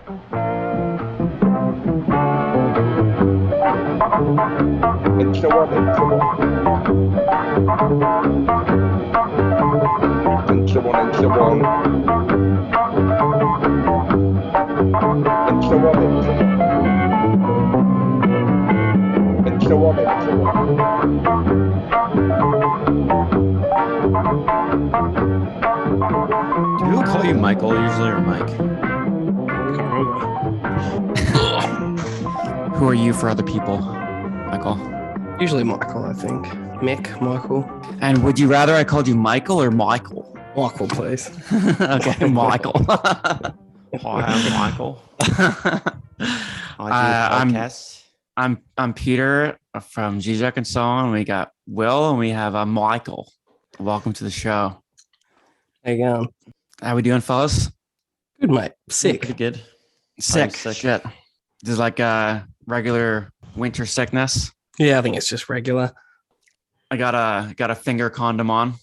Do people call you Michael usually or Mike? Who are you for other people, Michael? Usually Michael, I think. Mick, Michael. And would you rather I called you Michael or Michael? Michael, please. Okay, Michael. Hi, I'm Michael. I'm Peter from Žižek and so on. We got Will and we have Michael. Welcome to the show. How you going? How we doing, fellas? Good, mate. Sick. Pretty good. Sick. Sick. Shit. This is like a regular winter sickness. Yeah, I think it's just regular. I got a finger condom on.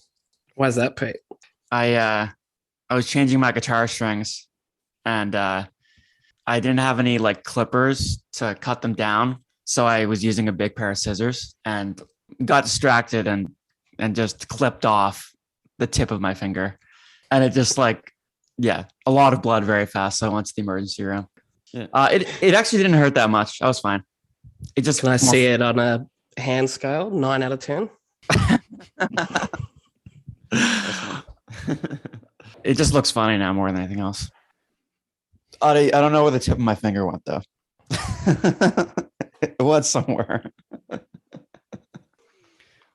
Why's that, Pete? I was changing my guitar strings and I didn't have any like clippers to cut them down. So I was using a big pair of scissors and got distracted and just clipped off the tip of my finger. And it just a lot of blood very fast. So I went to the emergency room. Yeah. It actually didn't hurt that much. I was fine. It just Can I see it on a hand scale? 9 out of 10? It just looks funny now more than anything else. I don't know where the tip of my finger went though. It was somewhere.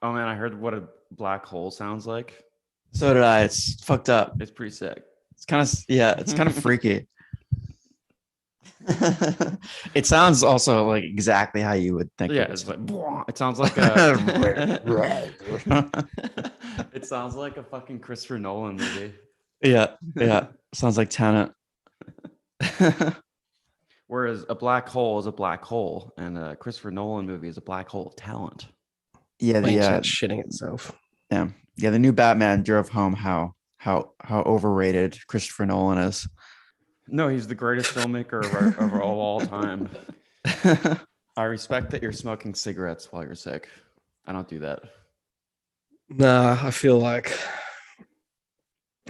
Oh man, I heard what a black hole sounds like. So did I. It's fucked up. It's pretty sick. It's kind of freaky. It sounds also like exactly how you would think. Yeah, it's like it sounds like a it sounds like a fucking Christopher Nolan movie. Yeah. Sounds like Tenet. Whereas a black hole is a black hole, and a Christopher Nolan movie is a black hole of talent. Yeah, It's shitting itself. yeah. The new Batman drove home how overrated Christopher Nolan is. No, he's the greatest filmmaker of all time. I respect that you're smoking cigarettes while you're sick. I don't do that. Nah, I feel like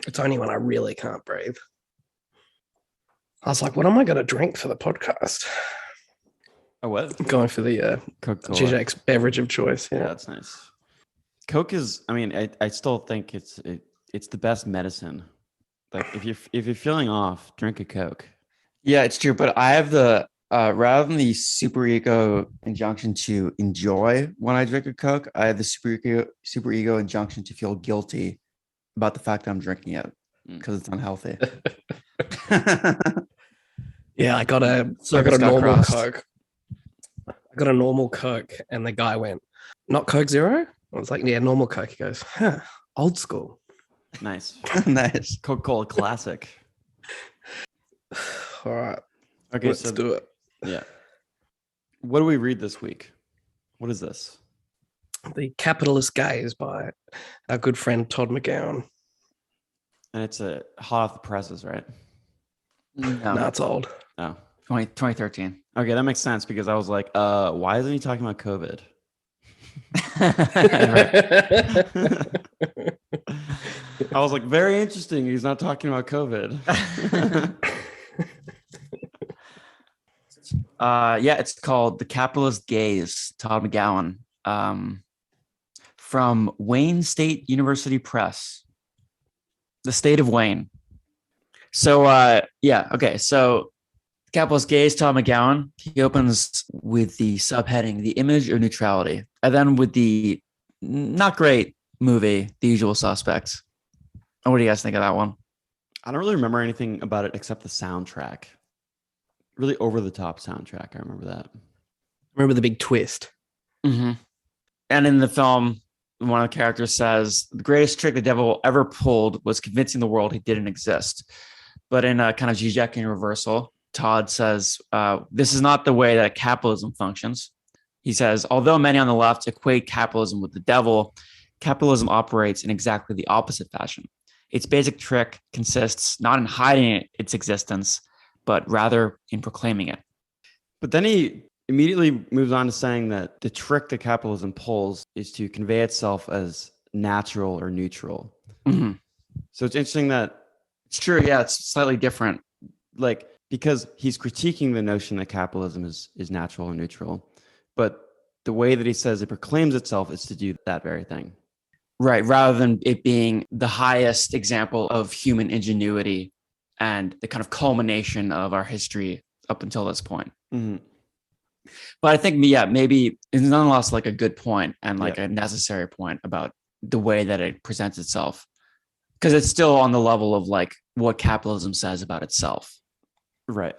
it's only when I really can't breathe. I was like, what am I going to drink for the podcast? Oh, what? I'm going for the Coca-Cola. Žižek's beverage of choice. Yeah, Yeah. that's nice. Coke is, I still think it's the best medicine. Like if you're feeling off, drink a Coke. Yeah, it's true. But I have the rather than the super ego injunction to enjoy when I drink a Coke, I have the super ego injunction to feel guilty about the fact that I'm drinking it because it's unhealthy. Yeah, I got a normal Coke. I got a normal Coke, and the guy went, "Not Coke Zero?" I was like, "Yeah, normal Coke." He goes, "Huh, old school." Nice. Nice. Coca-Cola Classic. All right. Okay, Let's do it. Yeah. What do we read this week? What is this? The Capitalist Gaze by our good friend Todd McGowan. And it's a hot off the presses, right? No, it's old. Oh. 2013. Okay, that makes sense because I was like, why isn't he talking about COVID? I was like, very interesting. He's not talking about COVID. Yeah, it's called The Capitalist Gaze, Todd McGowan, from Wayne State University Press, the state of Wayne. So, So Capitalist Gaze, Todd McGowan, he opens with the subheading, The Image of Neutrality, and then with the not great movie, The Usual Suspects. What do you guys think of that one? I don't really remember anything about it except the soundtrack. Really over the top soundtrack. I remember that. Remember the big twist. Mm-hmm. And in the film, one of the characters says, the greatest trick the devil ever pulled was convincing the world he didn't exist. But in a kind of Žižekian reversal, Todd says, this is not the way that capitalism functions. He says, although many on the left equate capitalism with the devil, capitalism operates in exactly the opposite fashion. Its basic trick consists not in hiding its existence, but rather in proclaiming it. But then he immediately moves on to saying that the trick that capitalism pulls is to convey itself as natural or neutral. Mm-hmm. So it's interesting that It's true. Yeah, it's slightly different. like because he's critiquing the notion that capitalism is natural and neutral, but the way that he says it proclaims itself is to do that very thing. Right. Rather than it being the highest example of human ingenuity and the kind of culmination of our history up until this point. Mm-hmm. But I think, yeah, maybe it's nonetheless like a good point and like a necessary point about the way that it presents itself. Because it's still on the level of like what capitalism says about itself. Right.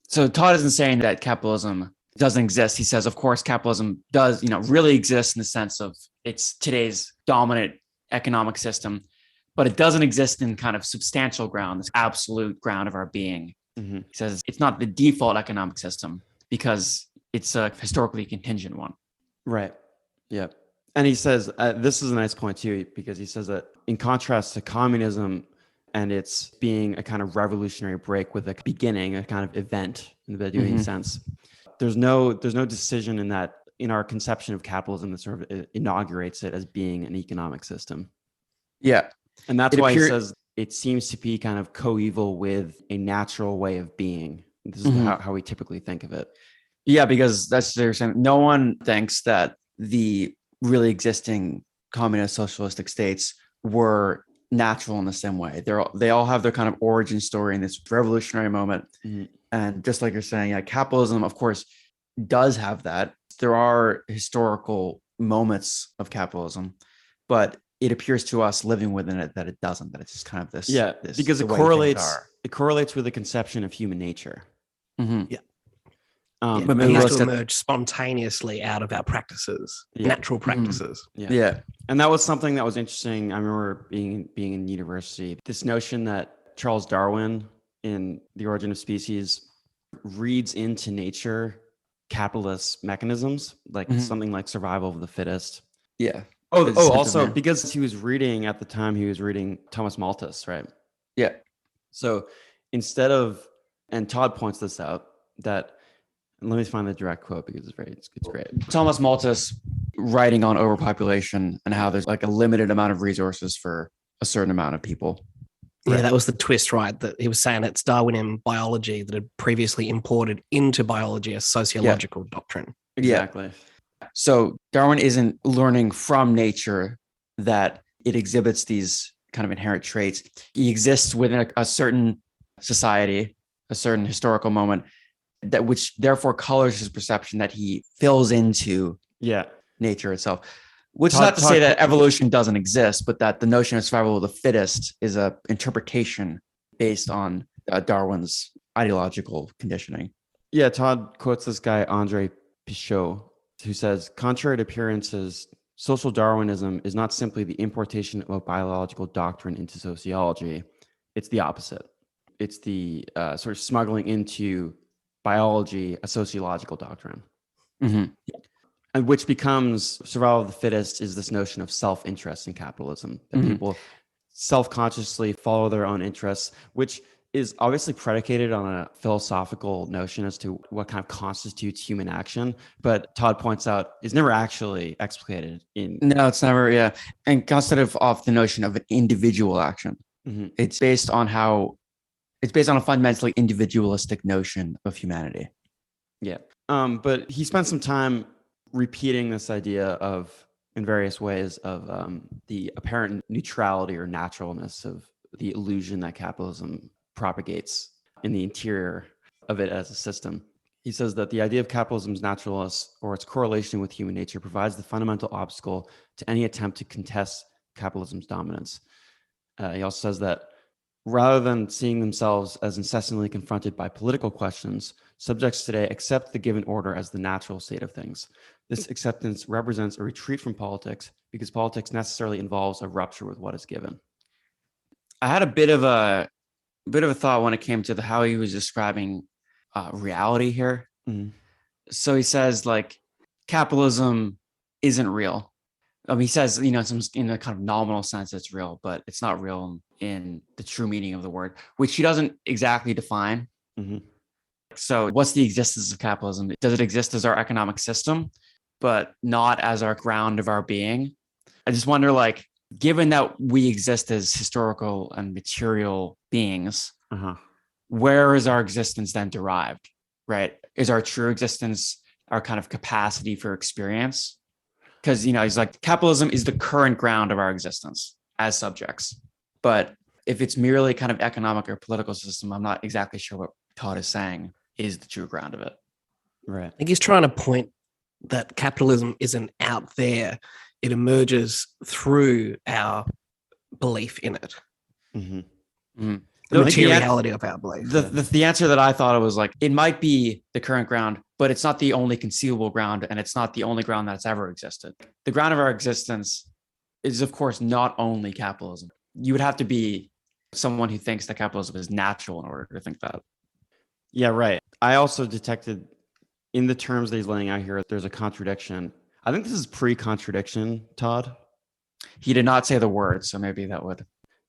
So Todd isn't saying that capitalism doesn't exist. He says, of course, capitalism does, really exist in the sense of it's today's dominant economic system, but it doesn't exist in kind of substantial ground, this absolute ground of our being. Mm-hmm. He says it's not the default economic system because it's a historically contingent one. Right. Yeah. And he says, this is a nice point too, because he says that in contrast to communism and it's being a kind of revolutionary break with a beginning, a kind of event in the doing sense, there's no decision in that, in our conception of capitalism that sort of inaugurates it as being an economic system. Yeah. And that's why he says it seems to be kind of coeval with a natural way of being. This is how we typically think of it. Yeah, because that's they're saying no one thinks that the really existing communist socialistic states were natural in the same way. They all have their kind of origin story in this revolutionary moment. Mm-hmm. And just like you're saying, capitalism, of course, does have that. There are historical moments of capitalism, but it appears to us living within it that it doesn't, that it's just kind of this. Yeah, because it correlates with the conception of human nature. Mm-hmm. Yeah. But it has to emerge spontaneously out of our practices, natural practices. Mm-hmm. Yeah. And that was something that was interesting. I remember being in university, this notion that Charles Darwin in The Origin of Species reads into nature capitalist mechanisms, like something like survival of the fittest. Yeah. Also because he was reading at the time, he was reading Thomas Malthus, right? Yeah. So instead of, and Todd points this out, that, let me find the direct quote because it's great. Thomas Malthus writing on overpopulation and how there's like a limited amount of resources for a certain amount of people. Yeah, that was the twist, right? That he was saying it's Darwinian biology that had previously imported into biology a sociological doctrine. Exactly. Yeah. So Darwin isn't learning from nature that it exhibits these kind of inherent traits. He exists within a certain society, a certain historical moment, that which therefore colors his perception that he fills into nature itself. Which is not to say that evolution doesn't exist, but that the notion of survival of the fittest is a interpretation based on Darwin's ideological conditioning. Yeah, Todd quotes this guy, Andre Pichot, who says, contrary to appearances, social Darwinism is not simply the importation of a biological doctrine into sociology. It's the opposite. It's the sort of smuggling into biology a sociological doctrine. Mm-hmm. And which becomes survival of the fittest is this notion of self-interest in capitalism, that people self-consciously follow their own interests, which is obviously predicated on a philosophical notion as to what kind of constitutes human action. But Todd points out is never actually explicated in. No, it's never. Yeah. And constitutive off the notion of an individual action. Mm-hmm. It's based on a fundamentally individualistic notion of humanity. Yeah. But he spent some time repeating this idea of, in various ways, of the apparent neutrality or naturalness of the illusion that capitalism propagates in the interior of it as a system. He says that the idea of capitalism's naturalness or its correlation with human nature provides the fundamental obstacle to any attempt to contest capitalism's dominance. He also says that rather than seeing themselves as incessantly confronted by political questions, subjects today accept the given order as the natural state of things. This acceptance represents a retreat from politics because politics necessarily involves a rupture with what is given. I had a bit of a thought when it came to how he was describing reality here. Mm-hmm. So he says like capitalism isn't real. He says, in a kind of nominal sense it's real, but it's not real in the true meaning of the word, which he doesn't exactly define. Mm-hmm. So what's the existence of capitalism? Does it exist as our economic system, but not as our ground of our being? I just wonder, like, given that we exist as historical and material beings, where is our existence then derived, right? Is our true existence our kind of capacity for experience? Because, he's like, capitalism is the current ground of our existence as subjects. But if it's merely kind of economic or political system, I'm not exactly sure what Todd is saying is the true ground of it. Right. I think he's trying to point that capitalism isn't out there. It emerges through our belief in it. Mm-hmm. Mm-hmm. The materiality of our belief. The answer that I thought was like, it might be the current ground, but it's not the only conceivable ground, and it's not the only ground that's ever existed. The ground of our existence is, of course, not only capitalism. You would have to be someone who thinks that capitalism is natural in order to think that. Yeah, right. I also detected in the terms that he's laying out here, there's a contradiction. I think this is pre-contradiction, Todd. He did not say the word, so maybe that would.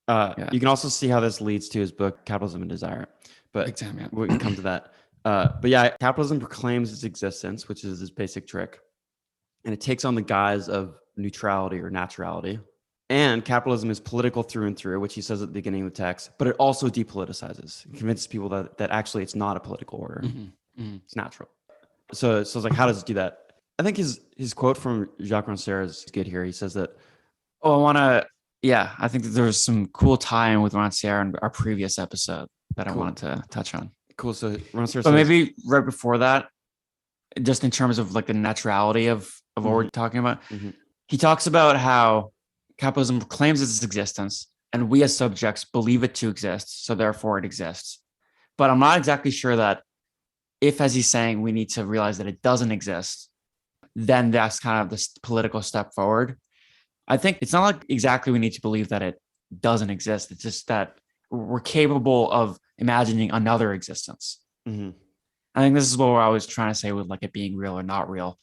You can also see how this leads to his book, Capitalism and Desire. But we can come to that. But yeah, capitalism proclaims its existence, which is his basic trick. And it takes on the guise of neutrality or naturality. And capitalism is political through and through, which he says at the beginning of the text, but it also depoliticizes. It convinces people that actually it's not a political order. It's natural. So it's like, how does it do that? I think his quote from Jacques Rancière is good here. He says that, I think that there's some cool tie-in with Rancière in our previous episode that I wanted to touch on. Cool. So Rancière but maybe right before that, just in terms of like the naturality of what we're talking about, he talks about how capitalism proclaims its existence and we as subjects believe it to exist, so therefore it exists. But I'm not exactly sure that if, as he's saying, we need to realize that it doesn't exist, then that's kind of this political step forward. I think it's not like exactly we need to believe that it doesn't exist. It's just that we're capable of imagining another existence. I think this is what I was trying to say with like it being real or not real.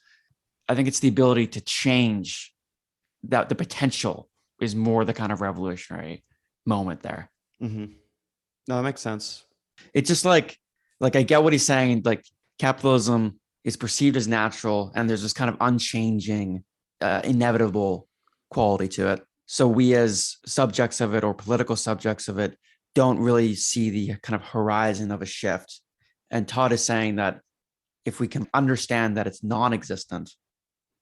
I think it's the ability to change, that the potential is more the kind of revolutionary moment there. No, that makes sense. It's just like I get what he's saying. Like capitalism is perceived as natural, and there's this kind of unchanging, inevitable quality to it. So we as subjects of it or political subjects of it don't really see the kind of horizon of a shift. And Todd is saying that if we can understand that it's non-existent,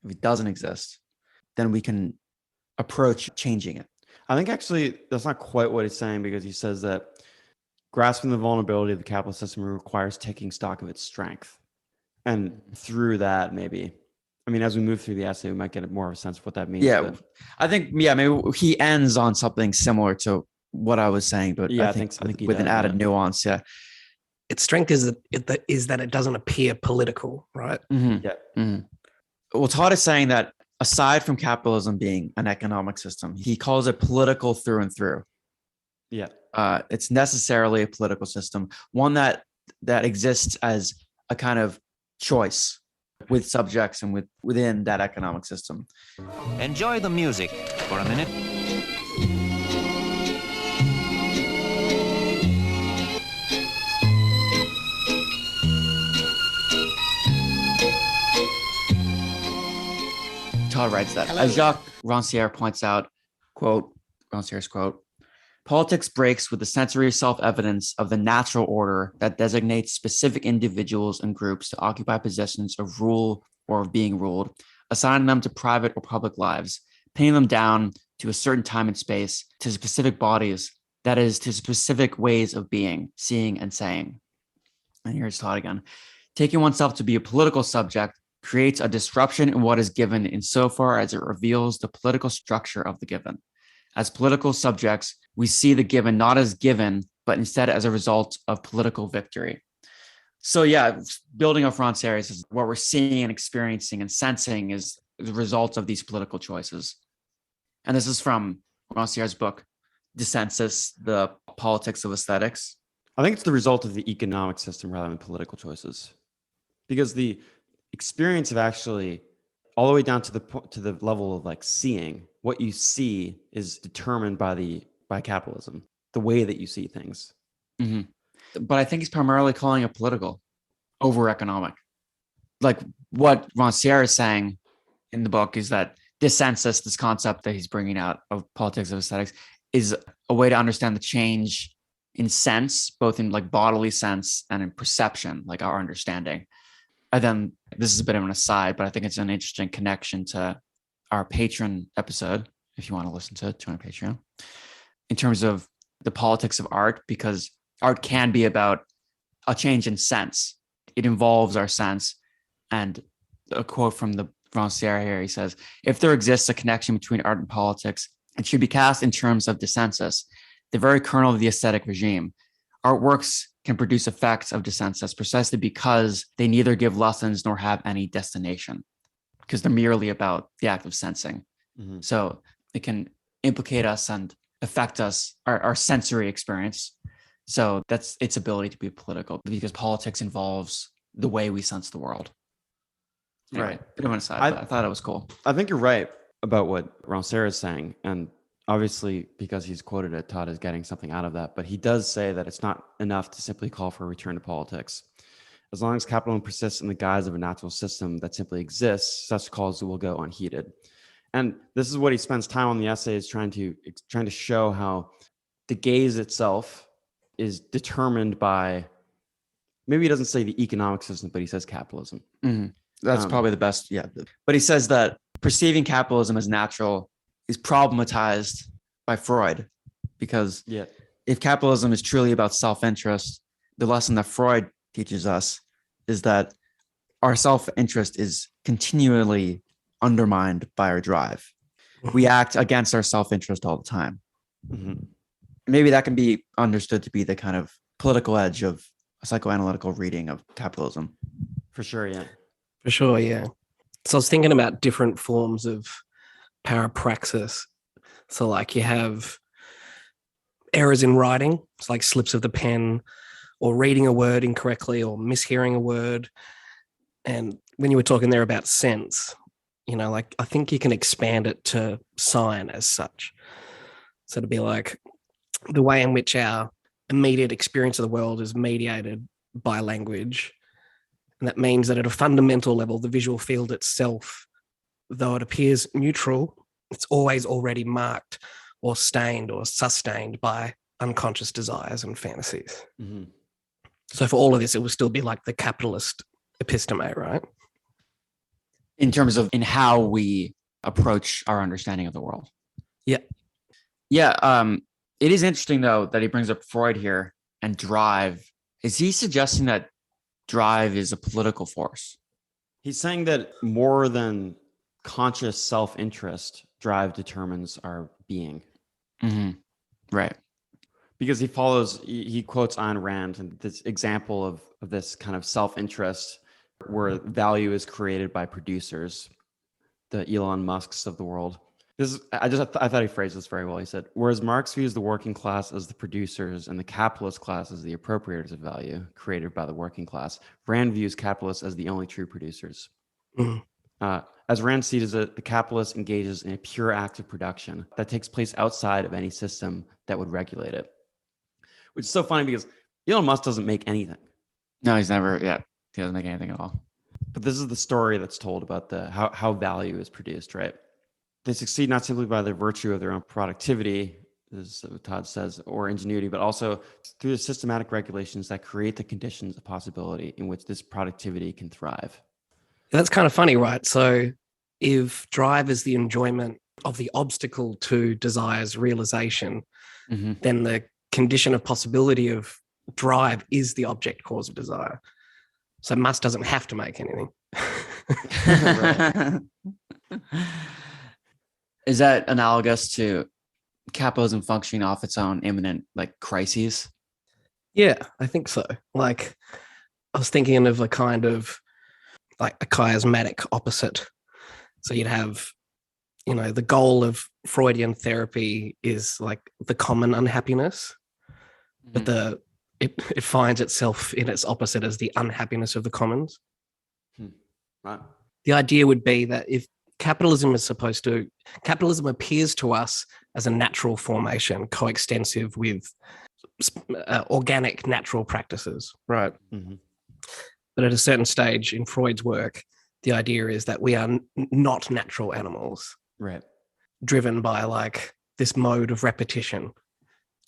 if it doesn't exist, then we can approach changing it. I think actually that's not quite what he's saying, because he says that grasping the vulnerability of the capitalist system requires taking stock of its strength. And through that, maybe, I mean, as we move through the essay, we might get more of a sense of what that means. Yeah, I think, maybe he ends on something similar to what I was saying, but yeah, I think with an added nuance. Yeah. Its strength is that it doesn't appear political, right? Well, Todd is saying that aside from capitalism being an economic system, he calls it political through and through. Yeah. It's necessarily a political system, one that exists as a kind of choice with subjects and within that economic system. Enjoy the music for a minute. Todd writes that, as Jacques Rancière points out, quote, Rancière's quote, politics breaks with the sensory self-evidence of the natural order that designates specific individuals and groups to occupy positions of rule or of being ruled, assigning them to private or public lives, pinning them down to a certain time and space, to specific bodies, that is, to specific ways of being, seeing, and saying. And here's Todd again. Taking oneself to be a political subject creates a disruption in what is given insofar as it reveals the political structure of the given. As political subjects, we see the given not as given, but instead as a result of political victory. So yeah, building off Rancière is what we're seeing and experiencing and sensing is the result of these political choices. And this is from Rancière's book, Dissensus, The Politics of Aesthetics. I think it's the result of the economic system rather than political choices, because the experience of actually all the way down to the level of like seeing, what you see is determined by capitalism, the way that you see things. But I think he's primarily calling it political over economic. Like what Rancière is saying in the book is that this census, this concept that he's bringing out of politics of aesthetics, is a way to understand the change in sense, both in like bodily sense and in perception, like our understanding. And then this is a bit of an aside, but I think it's an interesting connection to our Patreon episode. If you want to listen to it, join Patreon. In terms of the politics of art, because art can be about a change in sense. It involves our sense. And a quote from the Rancière here, he says, if there exists a connection between art and politics, it should be cast in terms of dissensus, the very kernel of the aesthetic regime. Artworks can produce effects of dissensus precisely because they neither give lessons nor have any destination, because they're merely about the act of sensing. Mm-hmm. So it can implicate us and affect us, our sensory experience. So that's its ability to be political, because politics involves the way we sense the world. Anyway, right. Bit of an aside, but I thought it was cool. I think you're right about what Rancière is saying. And obviously, because he's quoted it, Todd is getting something out of that. But he does say that it's not enough to simply call for a return to politics. As long as capitalism persists in the guise of a natural system that simply exists, such calls will go unheeded. And this is what he spends time on the essays trying to show how the gaze itself is determined by, maybe he doesn't say the economic system, but he says capitalism. Mm-hmm. That's probably the best. Yeah. But he says that perceiving capitalism as natural is problematized by Freud, because if capitalism is truly about self-interest, the lesson that Freud teaches us is that our self-interest is continually undermined by our drive. We act against our self-interest all the time. Mm-hmm. Maybe that can be understood to be the kind of political edge of a psychoanalytical reading of capitalism. For sure, yeah. For sure, yeah. So I was thinking about different forms of parapraxis. So like you have errors in writing, it's like slips of the pen, or reading a word incorrectly, or mishearing a word. And when you were talking there about sense, like I think you can expand it to sign as such. So to be like the way in which our immediate experience of the world is mediated by language. And that means that at a fundamental level, the visual field itself, though it appears neutral, it's always already marked or stained or sustained by unconscious desires and fantasies. Mm-hmm. So for all of this, it would still be like the capitalist episteme, right? In terms of in how we approach our understanding of the world. Yeah. Yeah. It is interesting, though, that he brings up Freud here and drive. Is he suggesting that drive is a political force? He's saying that more than conscious self-interest, drive determines our being. Mm-hmm. Right. Because he quotes Ayn Rand and this example of this kind of self-interest where value is created by producers, the Elon Musks of the world. I thought he phrased this very well. He said, whereas Marx views the working class as the producers and the capitalist class as the appropriators of value created by the working class, Rand views capitalists as the only true producers. Mm-hmm. As Rand sees it, the capitalist engages in a pure act of production that takes place outside of any system that would regulate it. Which is so funny because Elon Musk doesn't make anything. No, he doesn't make anything at all. But this is the story that's told about how value is produced, right? They succeed not simply by the virtue of their own productivity, as Todd says, or ingenuity, but also through the systematic regulations that create the conditions of possibility in which this productivity can thrive. That's kind of funny, right? So if drive is the enjoyment of the obstacle to desire's realization, mm-hmm. then the condition of possibility of drive is the object cause of desire. So Musk doesn't have to make anything. Is that analogous to capitalism functioning off its own imminent crises? Yeah, I think so. Like I was thinking of a kind of like a chiasmatic opposite. So you'd have, the goal of Freudian therapy is like the common unhappiness, mm-hmm. but it finds itself in its opposite as the unhappiness of the commons. Right. The idea would be that if capitalism appears to us as a natural formation, coextensive with organic, natural practices, right? Mhm. But at a certain stage in Freud's work, the idea is that we are not natural animals, Right. driven by like this mode of repetition,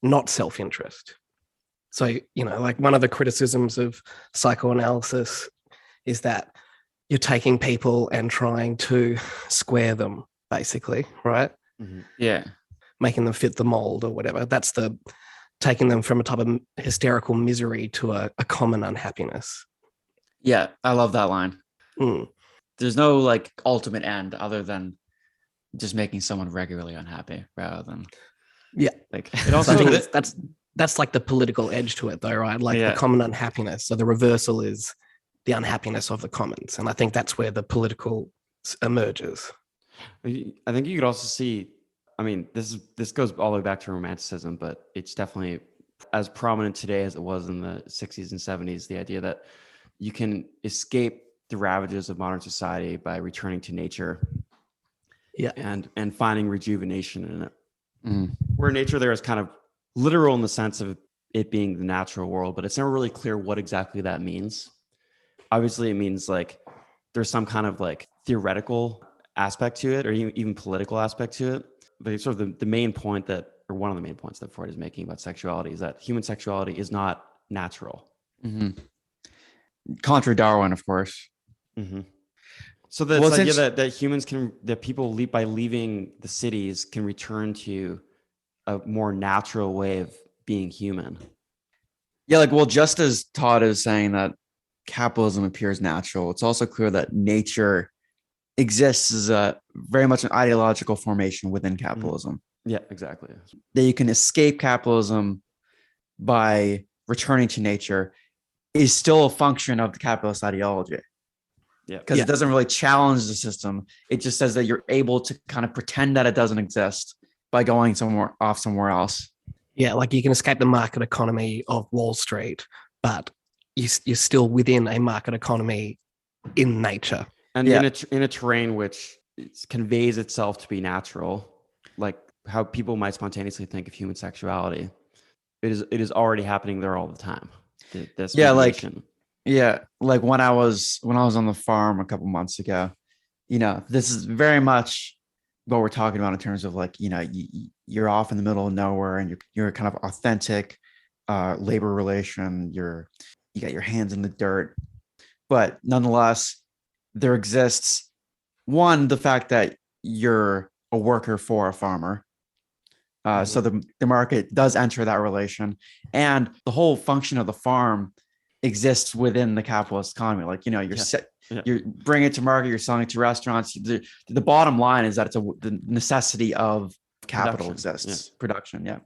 not self-interest. So, like one of the criticisms of psychoanalysis is that you're taking people and trying to square them, basically, right? Mhm. Yeah. Making them fit the mold or whatever. That's the taking them from a type of hysterical misery to a common unhappiness. Yeah. I love that line. Mm. There's no like ultimate end other than just making someone regularly unhappy rather than like It So also I think that's like the political edge to it, though, right? Like the common unhappiness. So the reversal is the unhappiness of the commons, and I think that's where the political emerges. I think you could also see, I mean, this goes all the way back to Romanticism, but it's definitely as prominent today as it was in the 60s and 70s, the idea that you can escape the ravages of modern society by returning to nature and finding rejuvenation in it. Mm. Where nature there is kind of literal in the sense of it being the natural world, but it's never really clear what exactly that means. Obviously, it means like there's some kind of like theoretical aspect to it or even political aspect to it. But it's sort of the main point or one of the main points that Freud is making about sexuality is that human sexuality is not natural. Mm-hmm. Contra Darwin, of course. Mm-hmm. So the idea that humans that people by leaving the cities can return to a more natural way of being human. Yeah, like, well, just as Todd is saying that capitalism appears natural, it's also clear that nature exists as very much an ideological formation within capitalism. Yeah, exactly. That you can escape capitalism by returning to nature is still a function of the capitalist ideology. Yeah. Because it doesn't really challenge the system. It just says that you're able to kind of pretend that it doesn't exist by going somewhere else. Yeah, like you can escape the market economy of Wall Street, but you're still within a market economy in nature. And in a terrain which conveys itself to be natural, like how people might spontaneously think of human sexuality, it is already happening there all the time. Like when I was on the farm a couple months ago, this is very much what we're talking about in terms of like, you're off in the middle of nowhere and you're kind of authentic labor relation. You got your hands in the dirt, but nonetheless, there exists the fact that you're a worker for a farmer. So the market does enter that relation, and the whole function of the farm exists within the capitalist economy. Like, you're bringing it to market, you're selling it to restaurants. The bottom line is that the necessity of capital exists. Production. Yeah.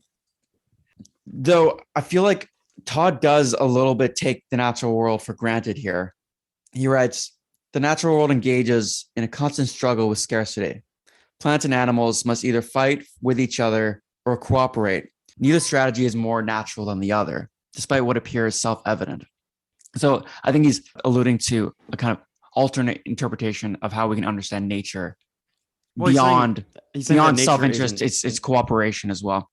Though I feel like Todd does a little bit take the natural world for granted here. He writes, the natural world engages in a constant struggle with scarcity. Plants and animals must either fight with each other or cooperate. Neither strategy is more natural than the other, despite what appears self-evident. So I think he's alluding to a kind of alternate interpretation of how we can understand nature beyond self-interest. It's cooperation as well.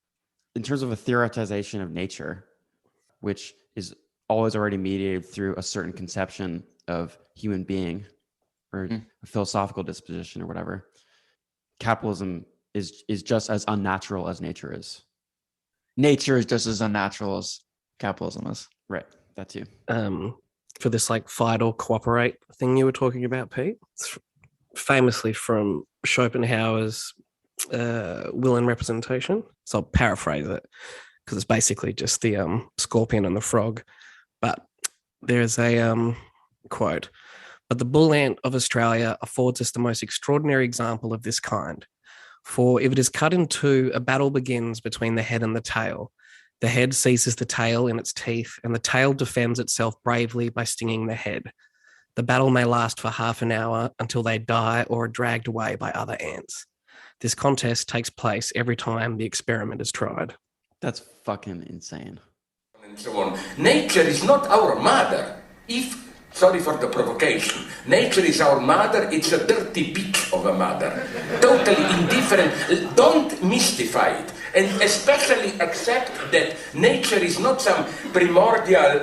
In terms of a theoretization of nature, which is always already mediated through a certain conception of human being or a philosophical disposition or whatever, capitalism is just as unnatural as nature is. Nature is just as unnatural as capitalism is. Right. That too. For this like fight or cooperate thing you were talking about, Pete, it's famously from Schopenhauer's Will and Representation. So I'll paraphrase it because it's basically just the scorpion and the frog. But there's a quote, but the bull ant of Australia affords us the most extraordinary example of this kind. For if it is cut in two, a battle begins between the head and the tail. The head seizes the tail in its teeth, and the tail defends itself bravely by stinging the head. The battle may last for half an hour until they die or are dragged away by other ants. This contest takes place every time the experiment is tried. That's fucking insane. And so on. Nature is not our mother. If Sorry for the provocation. Nature is our mother. It's a dirty bitch of a mother. Totally indifferent. Don't mystify it. And especially accept that nature is not some primordial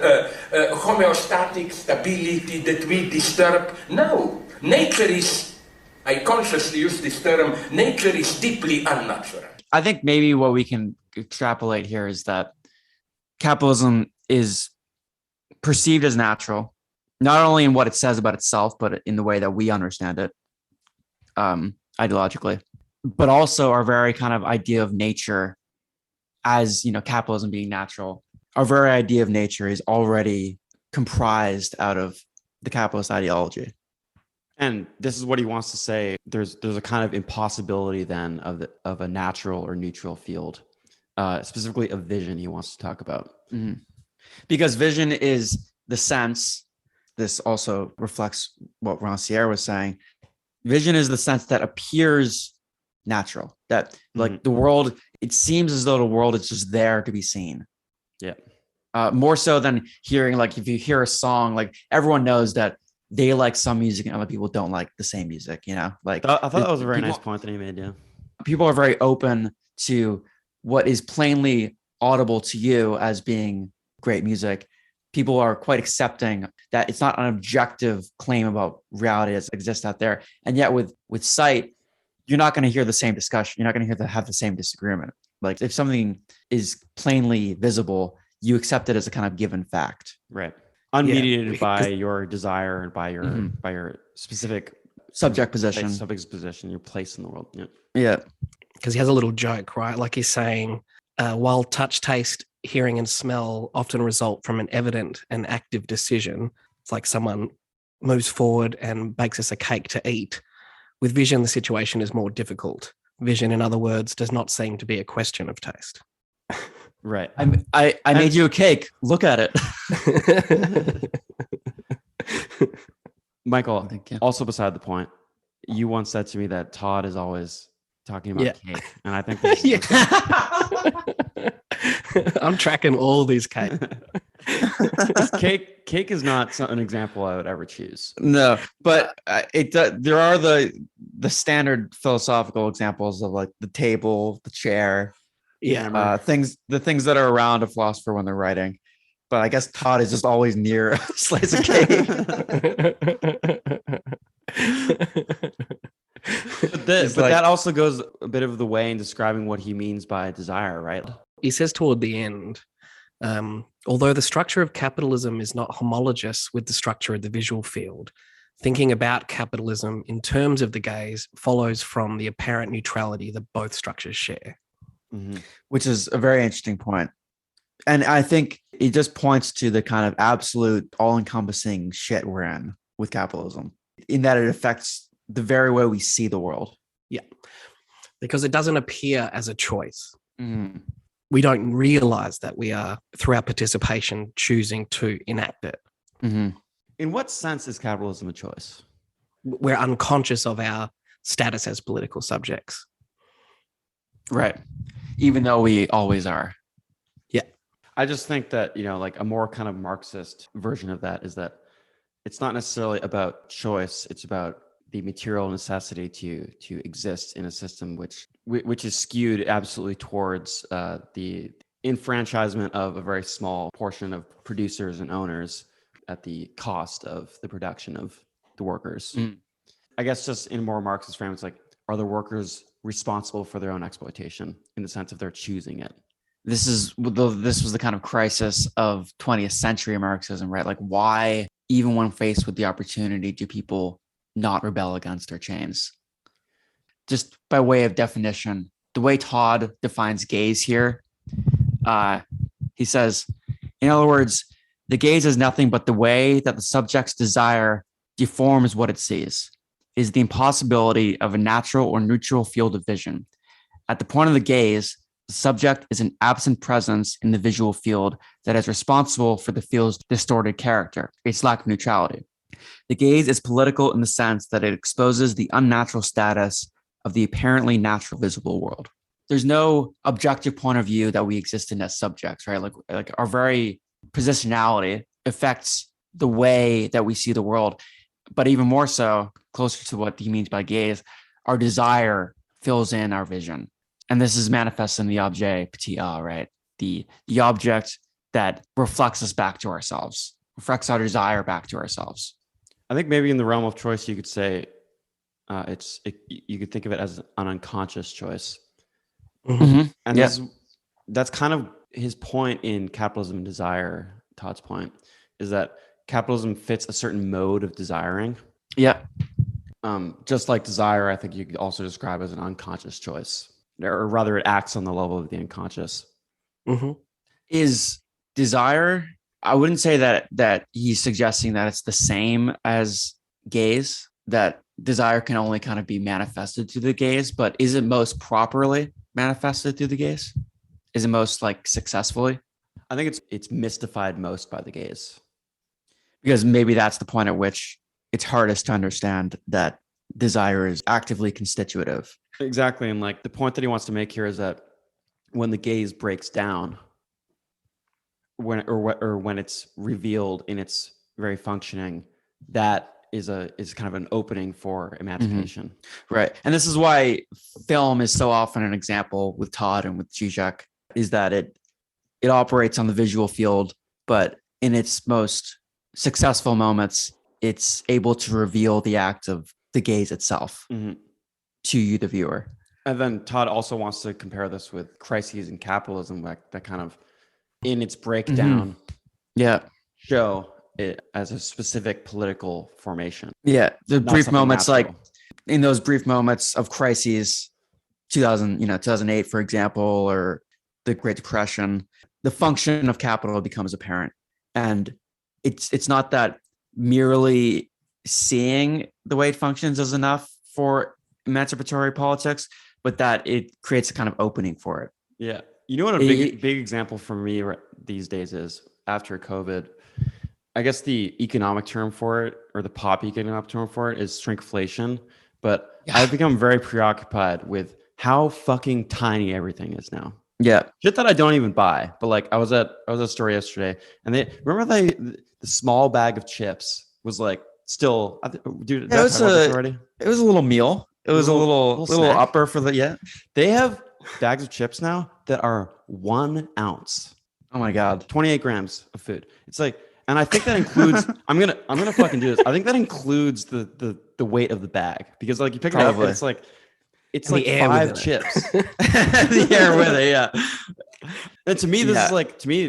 homeostatic stability that we disturb. No. Nature is, I consciously use this term, nature is deeply unnatural. I think maybe what we can extrapolate here is that capitalism is perceived as natural, not only in what it says about itself, but in the way that we understand it ideologically, but also our very kind of idea of nature as, capitalism being natural. Our very idea of nature is already comprised out of the capitalist ideology. And this is what he wants to say. There's a kind of impossibility then of a natural or neutral field, specifically a vision he wants to talk about. Mm-hmm. Because vision is the sense, this also reflects what Rancière was saying. Vision is the sense that appears natural, that like the world, it seems as though the world is just there to be seen. Yeah. More so than hearing, like if you hear a song, like everyone knows that they like some music and other people don't like the same music, like I thought that was a very nice point that he made. Yeah. People are very open to what is plainly audible to you as being great music. People are quite accepting that it's not an objective claim about reality that exists out there. And yet with sight, you're not going to hear the same discussion. You're not going to have the same disagreement. Like if something is plainly visible, you accept it as a kind of given fact. Right. Unmediated by your desire and by your specific subject position, your place in the world. Yeah. Yeah. Because he has a little joke, right? Like he's saying, while touch, taste, hearing, and smell often result from an evident and active decision, it's like someone moves forward and bakes us a cake to eat. With vision, the situation is more difficult. Vision, in other words, does not seem to be a question of taste. Right. I made you a cake. Look at it. Michael, also beside the point, you once said to me that Todd is always talking about cake. And I think this is I'm tracking all these cake. Cake is not an example I would ever choose. No, but there are the standard philosophical examples of like the table, the chair. Yeah. The things that are around a philosopher when they're writing. But I guess Todd is just always near a slice of cake. But that also goes a bit of the way in describing what he means by desire, right? He says toward the end, although the structure of capitalism is not homologous with the structure of the visual field, thinking about capitalism in terms of the gaze follows from the apparent neutrality that both structures share. Mm-hmm. Which is a very interesting point. And I think it just points to the kind of absolute all-encompassing shit we're in with capitalism, in that it affects the very way we see the world. Yeah. Because it doesn't appear as a choice. Mm-hmm. We don't realize that we are, through our participation, choosing to enact it. Mm-hmm. In what sense is capitalism a choice? We're unconscious of our status as political subjects. Right. Even though we always are. Yeah. I just think that, like a more kind of Marxist version of that is that it's not necessarily about choice. It's about the material necessity to exist in a system which is skewed absolutely towards the enfranchisement of a very small portion of producers and owners at the cost of the production of the workers. Mm. I guess just in more Marxist frame, it's like, are the workers responsible for their own exploitation in the sense of they're choosing it? This was the kind of crisis of 20th century Marxism, right? Like, why, even when faced with the opportunity, do people not rebel against their chains? Just by way of definition, the way Todd defines gaze here, he says, in other words, the gaze is nothing but the way that the subject's desire deforms what it sees, is the impossibility of a natural or neutral field of vision. At the point of the gaze, the subject is an absent presence in the visual field that is responsible for the field's distorted character, its lack of neutrality. The gaze is political in the sense that it exposes the unnatural status of the apparently natural visible world. There's no objective point of view that we exist in as subjects, right? Like our very positionality affects the way that we see the world, but even more so, closer to what he means by gaze, our desire fills in our vision. And this is manifest in the objet petit a, right? The object that reflects us back to ourselves, reflects our desire back to ourselves. I think maybe in the realm of choice, you could say you could think of it as an unconscious choice. Mm-hmm. And Yeah. that's kind of his point in Capitalism and Desire. Todd's point is that capitalism fits a certain mode of desiring. Yeah. Just like desire, I think you could also describe as an unconscious choice, or rather, it acts on the level of the unconscious. Mm-hmm. Is desire? I wouldn't say that he's suggesting that it's the same as gaze. That desire can only kind of be manifested through the gaze, but is it most properly manifested through the gaze? Is it most like successfully? I think it's mystified most by the gaze. Because maybe that's the point at which it's hardest to understand that desire is actively constitutive. Exactly. And like the point that he wants to make here is that when the gaze breaks down, when it's revealed in its very functioning, that is kind of an opening for emancipation. Mm-hmm. Right. And this is why film is so often an example with Todd and with Žižek, is that it operates on the visual field, but in its most successful moments, it's able to reveal the act of the gaze itself to you, the viewer. And then Todd also wants to compare this with crises in capitalism, like that kind of in its breakdown, show it as a specific political formation. Yeah, the Not brief something moments, natural. like in those brief moments of crises, 2008, for example, or the Great Depression, the function of capital becomes apparent, and it's not that merely seeing the way it functions is enough for emancipatory politics, but that it creates a kind of opening for it. Yeah. You know what a big example for me these days is after COVID, I guess the economic term for it, or the pop economic term for it, is shrinkflation. But I've become very preoccupied with how fucking tiny everything is now. Yeah. Shit that I don't even buy. But like I was at a store yesterday, and the small bag of chips was like still, dude, Yeah, already? It was a little meal. It was a little snack. upper for the They have bags of chips now that are 1 ounce. Oh my God. 28 grams of food. It's like, and I think that includes, I'm gonna fucking do this. I think that includes the weight of the bag, because like you pick it up and it's like the air 5 with it. chips. The air with it, yeah. And to me,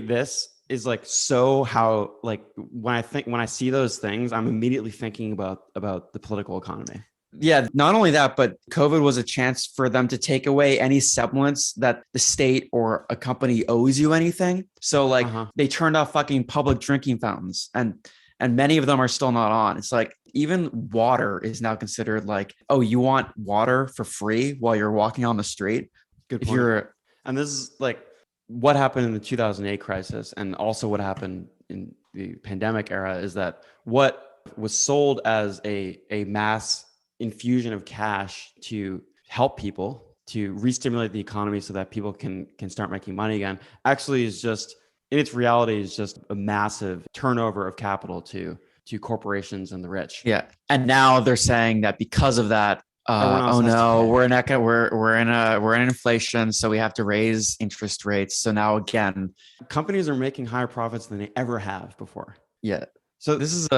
this is like so how, like when I see those things, I'm immediately thinking about the political economy. Yeah, not only that, but COVID was a chance for them to take away any semblance that the state or a company owes you anything. So like they turned off fucking public drinking fountains, and many of them are still not on. It's like even water is now considered like, oh, you want water for free while you're walking on the street? Good point. And this is like what happened in the 2008 crisis, and also what happened in the pandemic era, is that what was sold as a mass infusion of cash to help people, to re-stimulate the economy so that people can start making money again, actually is just, in its reality, is just a massive turnover of capital to corporations and the rich. Yeah. And now they're saying that because of that, we're in inflation, so we have to raise interest rates. So now again, companies are making higher profits than they ever have before. Yeah. So this is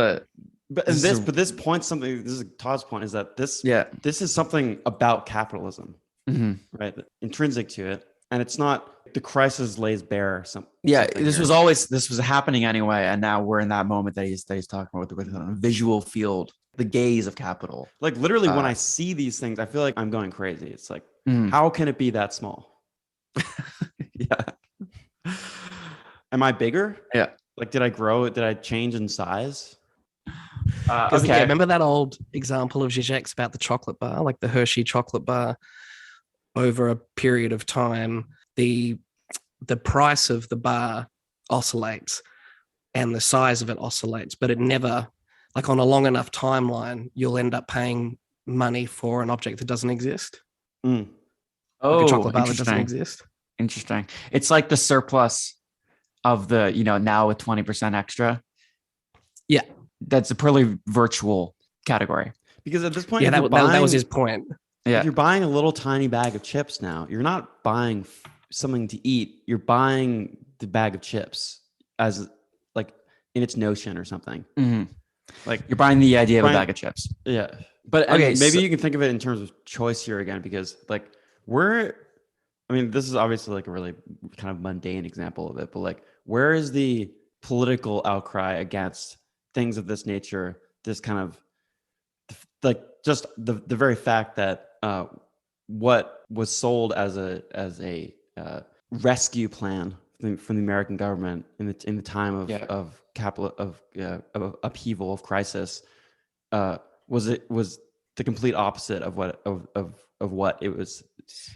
this point, something, this is Todd's point, is that this is something about capitalism, right? Intrinsic to it. And it's not, the crisis lays bare something. This was happening anyway. And now we're in that moment that he's talking about with a visual field, the gaze of capital. Like literally when I see these things, I feel like I'm going crazy. It's like, how can it be that small? Yeah. Am I bigger? Yeah. Like, did I grow? Did I change in size? Okay. Remember that old example of Žižek's about the chocolate bar, like the Hershey chocolate bar? Over a period of time, the price of the bar oscillates and the size of it oscillates, but it never, like on a long enough timeline, you'll end up paying money for an object that doesn't exist. Oh, like a chocolate bar that doesn't exist. Interesting. It's like the surplus of the, now with 20% extra. Yeah. That's a purely virtual category. Because at this point, Yeah, if that was his point. Yeah. if you're buying a little tiny bag of chips now, you're not buying something to eat. You're buying the bag of chips as like in its notion or something. Mhm. Like You're buying the idea of a Buying- bag of chips. Yeah. But Okay, maybe so- you can think of it in terms of choice here again, because like this is obviously like a really kind of mundane example of it, but like, where is the political outcry against things of this nature? This kind of like just the very fact that what was sold as a rescue plan from the American government in the time of upheaval, of crisis, was the complete opposite of what it was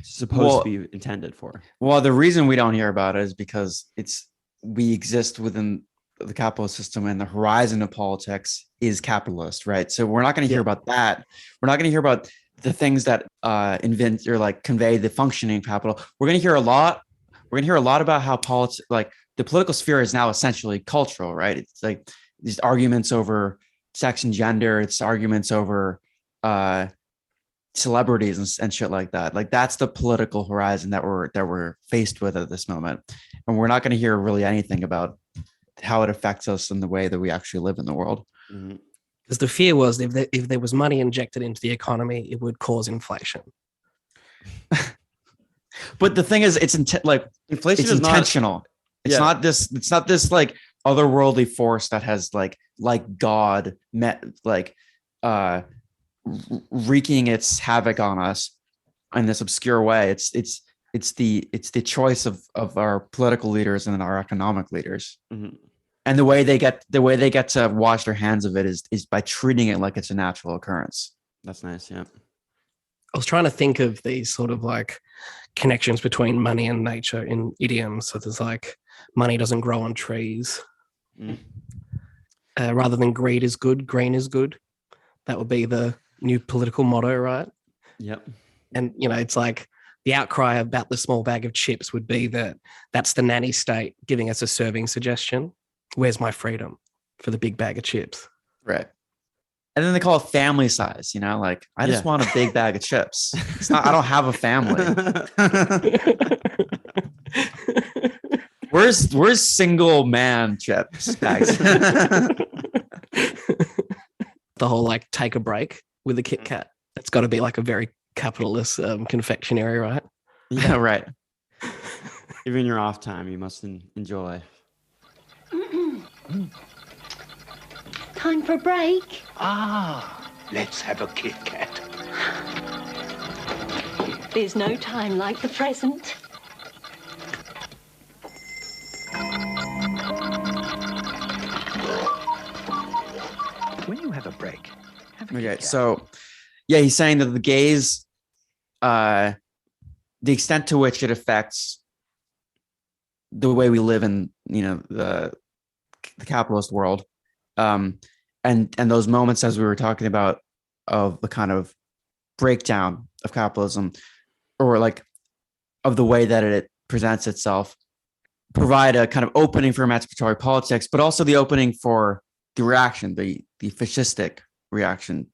supposed to be intended for. Well, the reason we don't hear about it is because we exist within the capitalist system, and the horizon of politics is capitalist, right? So we're not going to hear about that. We're not going to hear about the things that invent or like convey the functioning of capital. We're going to hear a lot. We're going to hear a lot about how politics, like the political sphere, is now essentially cultural, right? It's like these arguments over sex and gender. It's arguments over celebrities and shit like that. Like that's the political horizon that we're faced with at this moment, and we're not going to hear really anything about how it affects us in the way that we actually live in the world. Because the fear was if there was money injected into the economy, it would cause inflation. But the thing is, like Inflation it's is intentional. It's not this. It's not this like otherworldly force that has like God met like wreaking its havoc on us in this obscure way. It's the choice of our political leaders and our economic leaders. Mm-hmm. And the way they get to wash their hands of it is by treating it like it's a natural occurrence. That's nice. Yeah. I was trying to think of these sort of like connections between money and nature in idioms. So there's like money doesn't grow on trees. Rather than greed is good, green is good. That would be the new political motto, right? Yep. And, it's like the outcry about the small bag of chips would be that's the nanny state giving us a serving suggestion. Where's my freedom for the big bag of chips? Right. And then they call it family size, like I just want a big bag of chips. It's not, I don't have a family. Where's single man chips bags? The whole like take a break with a Kit Kat. That's got to be like a very capitalist confectionery, right? Yeah, right. Even your off time, you must enjoy. Time for a break. Let's have a Kit Kat. There's no time like the present. When you have a break, have a Kit Okay, Kat. so yeah, he's saying that the gaze, the extent to which it affects the way we live in, the capitalist world, and those moments, as we were talking about, of the kind of breakdown of capitalism, or like of the way that it presents itself, provide a kind of opening for emancipatory politics, but also the opening for the reaction, the fascistic reaction,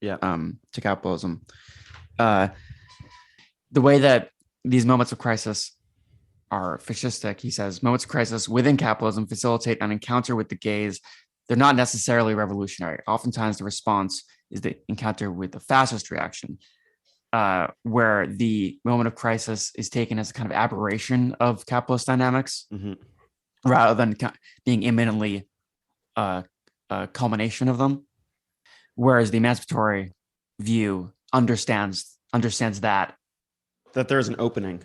to capitalism. The way that these moments of crisis are fascistic, he says, moments of crisis within capitalism facilitate an encounter with the gaze. They're not necessarily revolutionary. Oftentimes the response is the encounter with the fascist reaction, where the moment of crisis is taken as a kind of aberration of capitalist dynamics, rather than being imminently a culmination of them. Whereas the emancipatory view understands that there's an opening.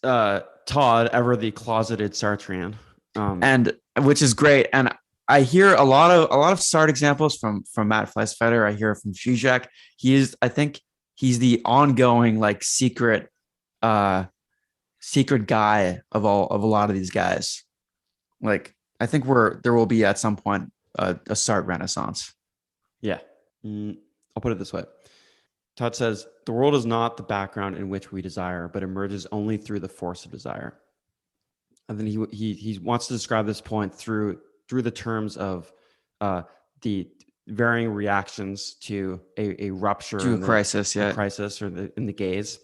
Todd, ever the closeted Sartrean, and which is great. And I hear a lot of Sartre examples from Matt Fleischfeder. I hear from Žižek. I think he's the ongoing like secret guy of a lot of these guys. Like I think there will be at some point a Sartre renaissance. Yeah. I'll put it this way. Todd says, the world is not the background in which we desire, but emerges only through the force of desire. And then he wants to describe this point through the terms of the varying reactions to a rupture, To a crisis, yeah. crisis, or in the gaze,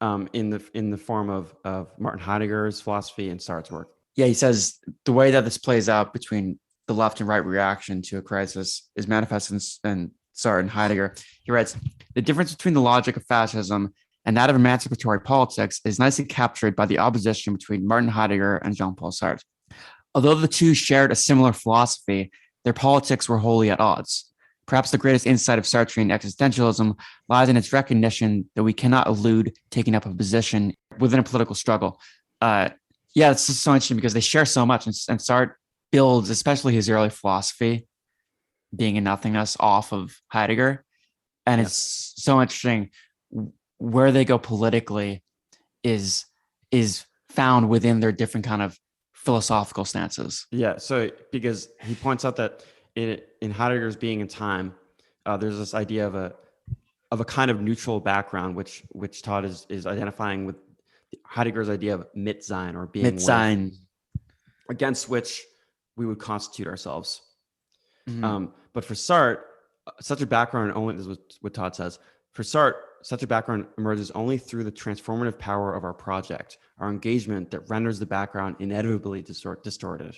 in the form of Martin Heidegger's philosophy and Sartre's work. Yeah, he says the way that this plays out between the left and right reaction to a crisis is manifest in Sartre and Heidegger. He writes, the difference between the logic of fascism and that of emancipatory politics is nicely captured by the opposition between Martin Heidegger and Jean-Paul Sartre. Although the two shared a similar philosophy, their politics were wholly at odds. Perhaps the greatest insight of Sartrean existentialism lies in its recognition that we cannot elude taking up a position within a political struggle. Yeah, it's just so interesting because they share so much, and Sartre builds, especially his early philosophy, being a nothingness, off of Heidegger, and it's so interesting where they go politically is found within their different kind of philosophical stances. Yeah, so because he points out that in Heidegger's Being and Time, there's this idea of a kind of neutral background, which Todd is identifying with Heidegger's idea of Mitsein, or being Mitsein, against which we would constitute ourselves. Mm-hmm. But for Sartre, such a background only, this is what Todd says, for Sartre, such a background emerges only through the transformative power of our project, our engagement that renders the background inevitably distorted.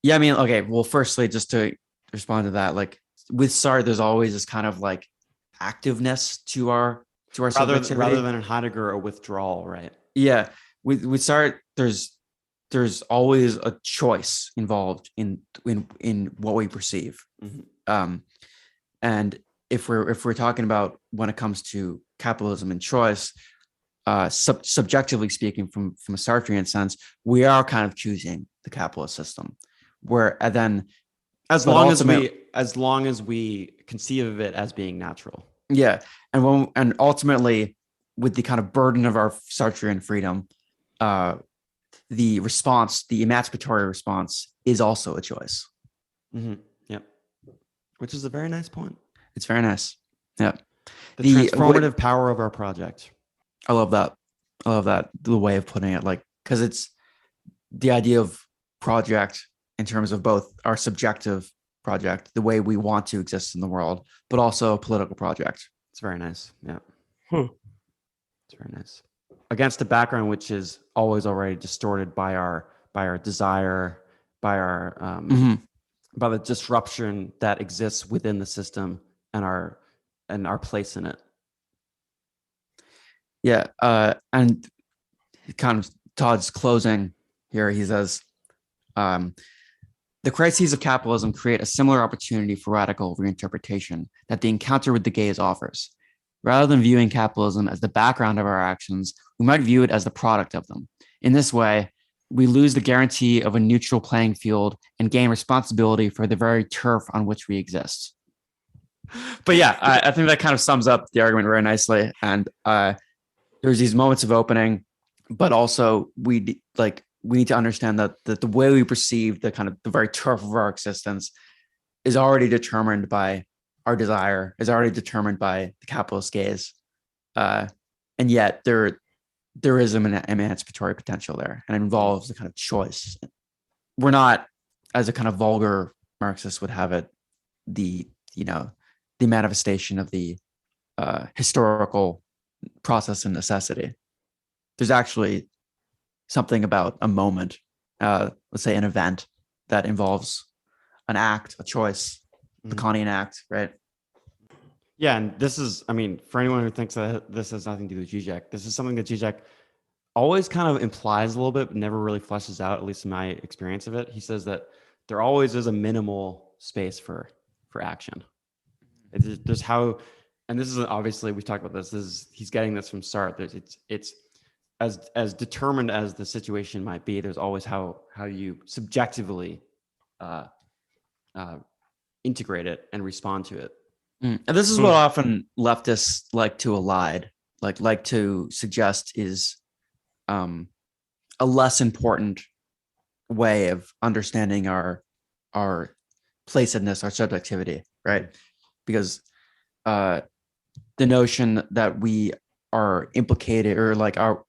Yeah, I mean, okay, well, firstly, just to respond to that, like with Sartre, there's always this kind of like activeness to our rather than in Heidegger a withdrawal, right? Yeah, with Sartre, there's always a choice involved in what we perceive. Mm-hmm. And if we're talking about when it comes to capitalism and choice, subjectively speaking, from a Sartrean sense, we are kind of choosing the capitalist system. Where and then as long as we conceive of it as being natural. Yeah, and ultimately, with the kind of burden of our Sartrean freedom, the emancipatory response is also a choice. Mm-hmm. Yep. Which is a very nice point. It's very nice. Yeah. The transformative power of our project. I love that. The way of putting it, like, because it's the idea of project in terms of both our subjective project, the way we want to exist in the world, but also a political project. It's very nice. Yeah. It's very nice. Against a background which is always already distorted by our desire, by our by the disruption that exists within the system and our place in it. Yeah, and kind of Todd's closing here, he says, the crises of capitalism create a similar opportunity for radical reinterpretation that the encounter with the gaze offers. Rather than viewing capitalism as the background of our actions, we might view it as the product of them. In this way, we lose the guarantee of a neutral playing field and gain responsibility for the very turf on which we exist. But yeah, I think that kind of sums up the argument very nicely. And there's these moments of opening, but also we need to understand that the way we perceive the kind of the very turf of our existence is already determined by our desire, is already determined by the capitalist gaze. And yet there is an emancipatory potential there, and it involves a kind of choice. We're not, as a kind of vulgar Marxist would have it, the manifestation of the historical process and necessity. There's actually something about a moment, let's say an event that involves an act, a choice, the Kantian act, right? Yeah, and this is, I mean, for anyone who thinks that this has nothing to do with Žižek, this is something that Žižek always kind of implies a little bit, but never really fleshes out, at least in my experience of it. He says that there always is a minimal space for action. There's how, and this is obviously, we've talked about this, he's getting this from Sartre. It's as determined as the situation might be, there's always how you subjectively integrate it and respond to it. And this is what often leftists like to elide, like to suggest is a less important way of understanding our placedness, our subjectivity, right? Because the notion that we are implicated, or like our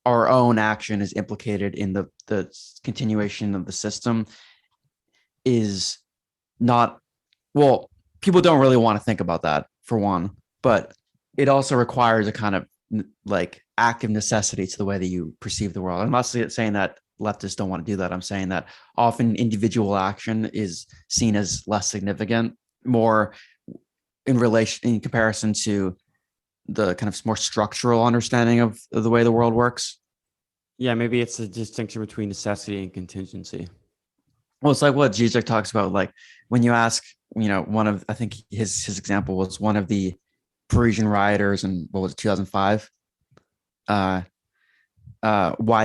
own action is implicated in the continuation of the system, is not, well, people don't really want to think about that for one, but it also requires a kind of like active necessity to the way that you perceive the world. I'm not saying that leftists don't want to do that. I'm saying that often individual action is seen as less significant, more in comparison to the kind of more structural understanding of the way the world works. Yeah, maybe it's a distinction between necessity and contingency. Well, it's like what Žižek talks about, like when you ask, one of, I think his example was one of the Parisian rioters in, what was it, 2005, why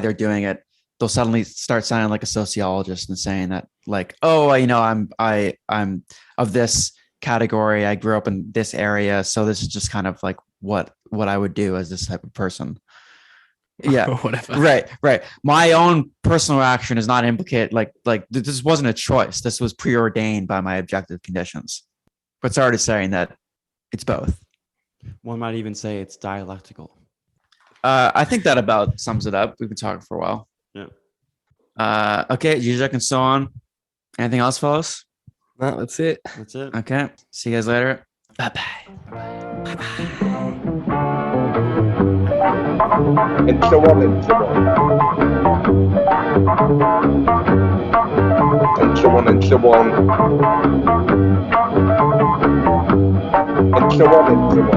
they're doing it. They'll suddenly start sounding like a sociologist and saying that, like, oh, I'm of this category. I grew up in this area, so this is just kind of like what I would do as this type of person. Yeah, whatever. Right. My own personal action is not implicated. Like this wasn't a choice. This was preordained by my objective conditions. But it's already saying that it's both. One might even say it's dialectical. I think that about sums it up. We've been talking for a while. Yeah. Okay, Žižek and so on. Anything else, fellas? No, that's it. That's it. Okay. See you guys later. Bye-bye. And so on and so on. And so on and so on. And so on and so on.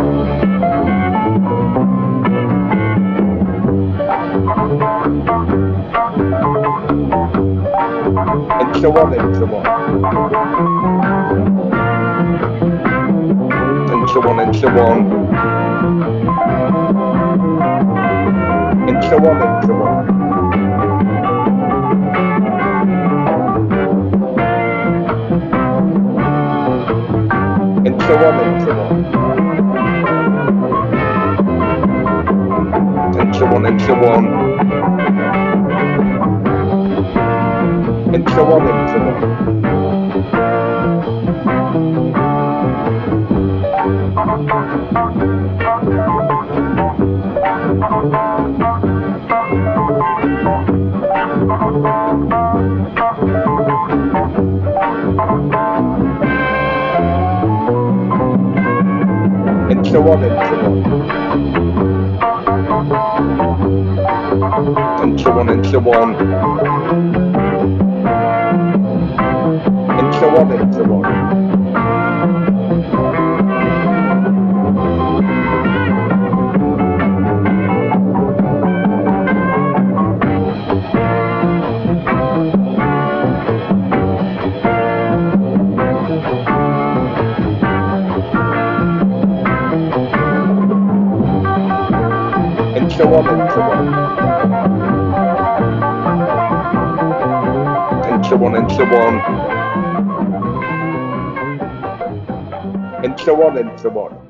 And so on and so on. And so on and so on. And so on and so on. And so on and so on. And so on and so on. And so on and so on. And so on and so on. And so on and so on. And so on and so on. And so on and so on. And so on and so on. And so on and so on.